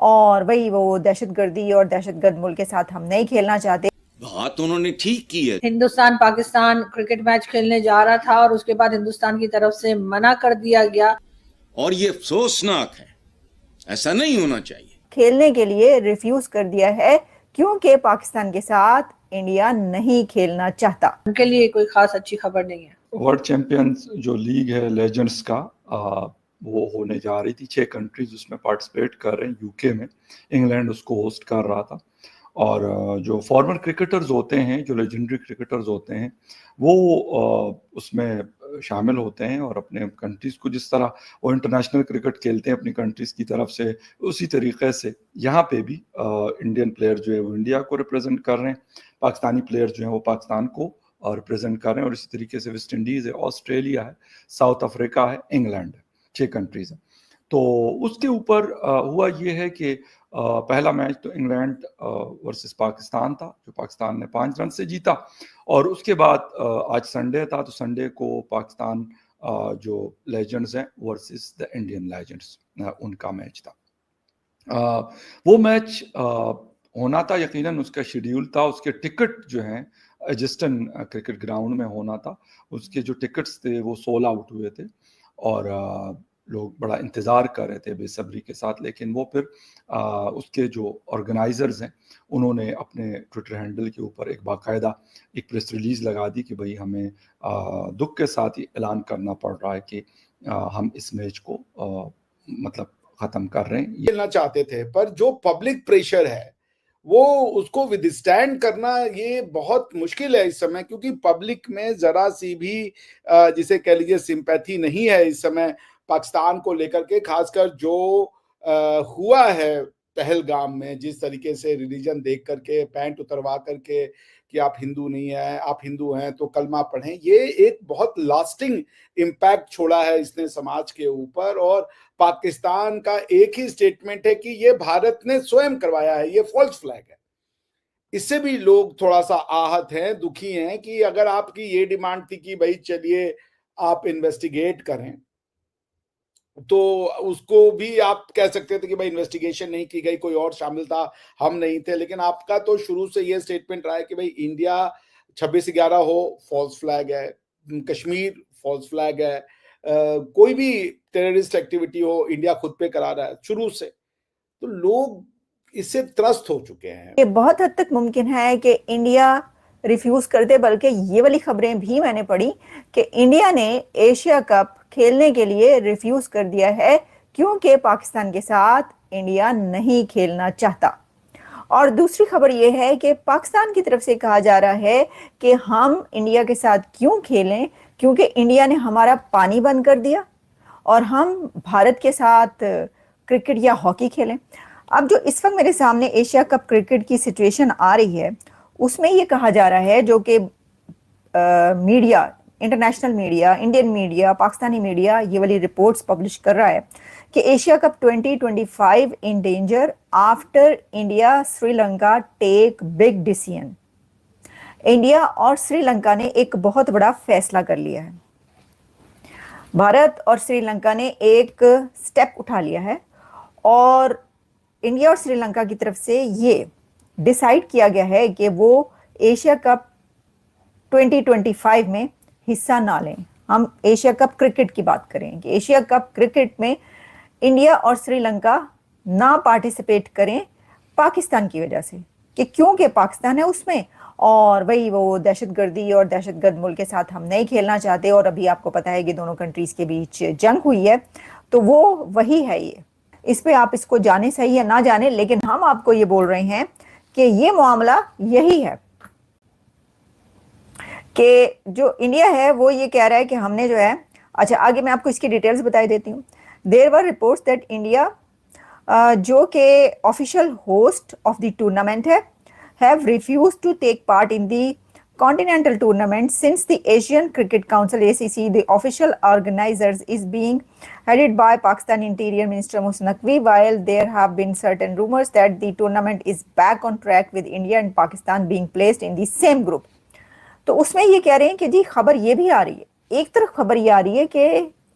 और वही वो दहशतगर्दी और दहशतगर्द मुल्क के साथ हम नहीं खेलना चाहते। बात उन्होंने ठीक की है। हिंदुस्तान पाकिस्तान क्रिकेट मैच खेलने जा रहा था और उसके बाद हिंदुस्तान की तरफ से मना कर दिया गया, और ये अफसोसनाक है, ऐसा नहीं होना चाहिए। खेलने के लिए रिफ्यूज कर दिया है क्योंकि पाकिस्तान के साथ इंडिया नहीं खेलना चाहता। उनके लिए कोई खास अच्छी खबर नहीं है। वर्ल्ड चैंपियंस जो लीग है लेजेंड्स का, वो होने जा रही थी। 6 कंट्रीज उसमें पार्टिसिपेट कर रहे हैं। यूके में इंग्लैंड उसको होस्ट कर रहा था। और जो फॉर्मर क्रिकेटर्स होते हैं, जो लेजेंडरी क्रिकेटर्स होते हैं, वो उसमें शामिल होते हैं और अपने कंट्रीज को, जिस तरह वो इंटरनेशनल क्रिकेट खेलते हैं अपनी कंट्रीज की तरफ से, उसी तरीके से यहाँ पे भी इंडियन प्लेयर जो है वो इंडिया को रिप्रेजेंट कर रहे हैं, पाकिस्तानी प्लेयर जो हैं वो पाकिस्तान को रिप्रेजेंट कर रहे हैं। और इसी तरीके से वेस्ट इंडीज़ है, ऑस्ट्रेलिया है, साउथ अफ्रीका है, इंग्लैंड है, 6 कंट्रीज हैं। तो उसके ऊपर हुआ ये है कि पहला मैच तो इंग्लैंड वर्सेस पाकिस्तान था, जो पाकिस्तान ने 5 रन से जीता। और उसके बाद आज संडे था, तो संडे को पाकिस्तान जो लेजेंड्स हैं वर्सेस द इंडियन लेजेंड्स, उनका मैच था। वो मैच होना था, यकीनन उसका शेड्यूल था। उसके टिकट जो हैं एजिस्टन क्रिकेट ग्राउंड में होना था। उसके जो टिकट्स थे वो सोल्ड आउट हुए थे और लोग बड़ा इंतज़ार कर रहे थे बेसब्री के साथ। लेकिन वो फिर उसके जो ऑर्गेनाइजर्स हैं उन्होंने अपने ट्विटर हैंडल के ऊपर एक बाकायदा एक प्रेस रिलीज लगा दी कि भाई हमें दुख के साथ ही ऐलान करना पड़ रहा है कि हम इस मैच को मतलब ख़त्म कर रहे हैं। खेलना चाहते थे, पर जो पब्लिक प्रेशर है वो उसको विदस्टैंड करना ये बहुत मुश्किल है इस समय, क्योंकि पब्लिक में जरा सी भी जिसे कह लीजिए सिंपैथी नहीं है इस समय पाकिस्तान को लेकर के। खासकर जो हुआ है पहलगाम में, जिस तरीके से रिलीजन देख करके, पैंट उतरवा करके कि आप हिंदू नहीं हैं, आप हिंदू हैं तो कलमा पढ़ें, ये एक बहुत लास्टिंग इम्पैक्ट छोड़ा है इसने समाज के ऊपर। और पाकिस्तान का एक ही स्टेटमेंट है कि ये भारत ने स्वयं करवाया है, ये फॉल्स फ्लैग है। इससे भी लोग थोड़ा सा आहत हैं, दुखी हैं कि अगर आपकी ये डिमांड थी कि भाई चलिए आप इन्वेस्टिगेट करें, तो उसको भी आप कह सकते थे कि भाई इन्वेस्टिगेशन नहीं की गई, कोई और शामिल था, हम नहीं थे। लेकिन आपका तो शुरू से ये स्टेटमेंट रहा है कि भाई इंडिया 26/11 हो फॉल्स फ्लैग है, कश्मीर फॉल्स फ्लैग है, कोई भी टेररिस्ट एक्टिविटी हो इंडिया खुद पे करा रहा है शुरू से। तो लोग इससे त्रस्त हो चुके हैं। ये बहुत हद तक मुमकिन है कि इंडिया रिफ्यूज कर दे, बल्कि ये वाली खबरें भी मैंने पढ़ी कि इंडिया ने एशिया कप खेलने के लिए रिफ्यूज कर दिया है क्योंकि पाकिस्तान के साथ इंडिया नहीं खेलना चाहता। और दूसरी खबर यह है कि पाकिस्तान की तरफ से कहा जा रहा है कि हम इंडिया के साथ क्यों खेलें, क्योंकि इंडिया ने हमारा पानी बंद कर दिया और हम भारत के साथ क्रिकेट या हॉकी खेलें। अब जो इस वक्त मेरे सामने एशिया कप क्रिकेट की सिचुएशन आ रही है, उसमें ये कहा जा रहा है, जो कि media, international media, Indian media, Pakistani media ये वाली रिपोर्ट्स पब्लिश कर रहा है कि Asia cup 2025 in danger after India Sri Lanka take big decision. India और श्रीलंका ने एक बहुत बड़ा फैसला कर लिया है। भारत और श्रीलंका ने एक स्टेप उठा लिया है और इंडिया और श्रीलंका की तरफ से ये डिसाइड किया गया है कि वो एशिया कप 2025 में हिस्सा ना लें। हम एशिया कप क्रिकेट की बात करें कि एशिया कप क्रिकेट में इंडिया और श्रीलंका ना पार्टिसिपेट करें पाकिस्तान की वजह से, कि क्योंकि पाकिस्तान है उसमें और वही वो दहशतगर्दी और दहशतगर्द मुल्क के साथ हम नहीं खेलना चाहते। और अभी आपको पता है कि दोनों कंट्रीज के बीच जंग हुई है, तो वो वही है। ये इस पे आप इसको जाने सही या ना जाने, लेकिन हम आपको ये बोल रहे हैं कि ये मामला यही है कि जो इंडिया है वो ये कह रहा है कि हमने जो है, अच्छा आगे मैं आपको इसकी डिटेल्स बता देती हूँ। There were reports that India, जो कि official host of the tournament है, have refused to take part in the continental tournament since the Asian Cricket Council ACC, the official organizers, is being headed by Pakistan Interior Minister Mohsin Naqvi, while there have been certain rumors that the tournament is back on track with India and Pakistan being placed in the same group. तो उसमें ये कह रहे हैं कि जी खबर ये भी आ रही है, एक तरफ खबर ये आ रही है कि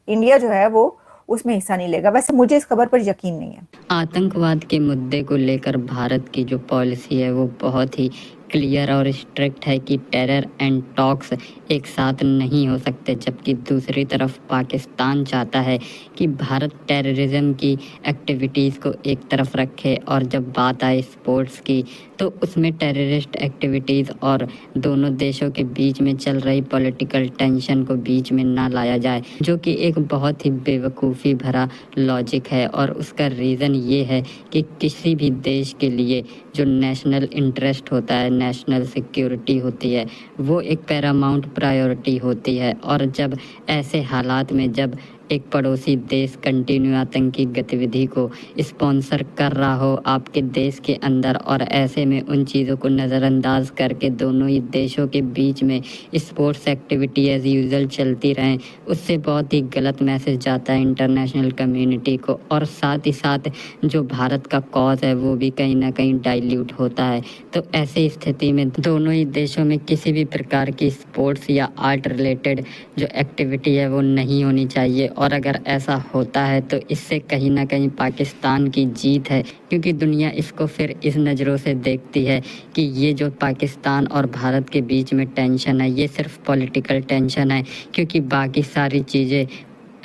इंडिया जो है वो उसमें हिस्सा नहीं लेगा। वैसे मुझे इस खबर पर यकीन नहीं है। आतंकवाद के मुद्दे को लेकर भारत की जो पॉलिसी है वो बहुत ही क्लियर और स्ट्रिक्ट है कि टेरर एंड टॉक्स एक साथ नहीं हो सकते, जबकि दूसरी तरफ पाकिस्तान चाहता है कि भारत टेररिज्म की एक्टिविटीज़ को एक तरफ रखे और जब बात आए स्पोर्ट्स की तो उसमें टेररिस्ट एक्टिविटीज़ और दोनों देशों के बीच में चल रही पॉलिटिकल टेंशन को बीच में ना लाया जाए, जो कि एक बहुत ही बेवकूफ़ी भरा लॉजिक है। और उसका रीज़न ये है कि किसी भी देश के लिए जो नेशनल इंटरेस्ट होता है, नेशनल सिक्योरिटी होती है, वो एक पैरामाउंट प्रायोरिटी होती है। और जब ऐसे हालात में जब एक पड़ोसी देश कंटिन्यू आतंकी गतिविधि को स्पॉन्सर कर रहा हो आपके देश के अंदर, और ऐसे में उन चीज़ों को नज़रअंदाज करके दोनों ही देशों के बीच में स्पोर्ट्स एक्टिविटी एज यूजुअल चलती रहें, उससे बहुत ही गलत मैसेज जाता है इंटरनेशनल कम्युनिटी को। और साथ ही साथ जो भारत का कॉज है वो भी कहीं ना कहीं डाइल्यूट होता है। तो ऐसी स्थिति में दोनों ही देशों में किसी भी प्रकार की स्पोर्ट्स या आर्ट रिलेटेड जो एक्टिविटी है वो नहीं होनी चाहिए। और अगर ऐसा होता है तो इससे कहीं ना कहीं पाकिस्तान की जीत है, क्योंकि दुनिया इसको फिर इस नज़रों से देखती है कि ये जो पाकिस्तान और भारत के बीच में टेंशन है ये सिर्फ पॉलिटिकल टेंशन है, क्योंकि बाकी सारी चीज़ें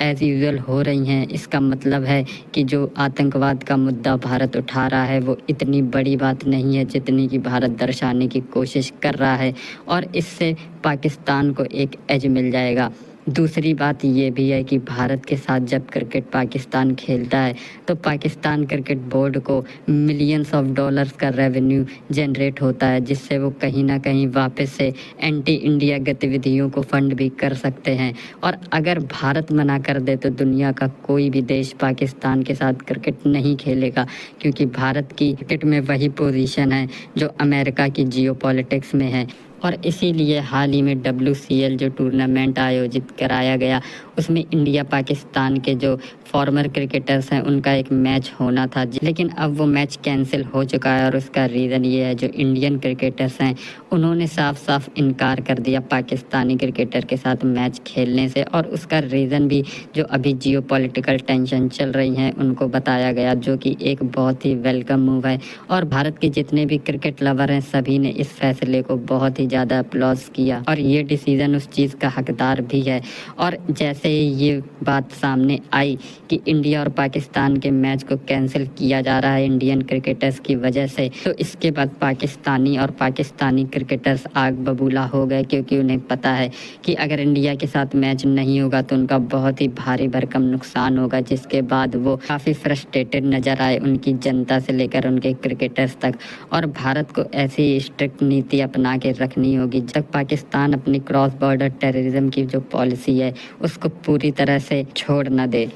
एज़ यूजुअल हो रही हैं। इसका मतलब है कि जो आतंकवाद का मुद्दा भारत उठा रहा है वो इतनी बड़ी बात नहीं है जितनी कि भारत दर्शाने की कोशिश कर रहा है, और इससे पाकिस्तान को एक एज मिल जाएगा। दूसरी बात ये भी है कि भारत के साथ जब क्रिकेट पाकिस्तान खेलता है तो पाकिस्तान क्रिकेट बोर्ड को मिलियंस ऑफ डॉलर्स का रेवेन्यू जनरेट होता है, जिससे वो कहीं ना कहीं वापस से एंटी इंडिया गतिविधियों को फंड भी कर सकते हैं। और अगर भारत मना कर दे तो दुनिया का कोई भी देश पाकिस्तान के साथ क्रिकेट नहीं खेलेगा, क्योंकि भारत की क्रिकेट में वही पोजीशन है जो अमेरिका की जियोपॉलिटिक्स में है। और इसीलिए हाल ही में WCL जो टूर्नामेंट आयोजित कराया गया उसमें इंडिया पाकिस्तान के जो फॉर्मर क्रिकेटर्स हैं उनका एक मैच होना था, लेकिन अब वो मैच कैंसिल हो चुका है। और उसका रीज़न ये है जो इंडियन क्रिकेटर्स हैं उन्होंने साफ साफ इनकार कर दिया पाकिस्तानी क्रिकेटर के साथ मैच खेलने से। और उसका रीज़न भी जो अभी जियोपॉलिटिकल टेंशन चल रही हैं उनको बताया गया, जो कि एक बहुत ही वेलकम मूव है। और भारत के जितने भी क्रिकेट लवर हैं सभी ने इस फैसले को बहुत ही ज़्यादा अप्लॉज किया, और ये डिसीज़न उस चीज़ का हकदार भी है। और जैसे ही ये बात सामने आई कि इंडिया और पाकिस्तान के मैच को कैंसिल किया जा रहा है इंडियन क्रिकेटर्स की वजह से, तो इसके बाद पाकिस्तानी क्रिकेटर्स आग बबूला हो गए, क्योंकि उन्हें पता है कि अगर इंडिया के साथ मैच नहीं होगा तो उनका बहुत ही भारी भरकम नुकसान होगा, जिसके बाद वो काफ़ी फ्रस्ट्रेटेड नज़र आए उनकी जनता से लेकर उनके क्रिकेटर्स तक। और भारत को ऐसी स्ट्रिक्ट नीति अपना के रखनी होगी जब तक पाकिस्तान अपनी क्रॉस बॉर्डर टेररिज्म की जो पॉलिसी है उसको पूरी तरह से छोड़ न दे।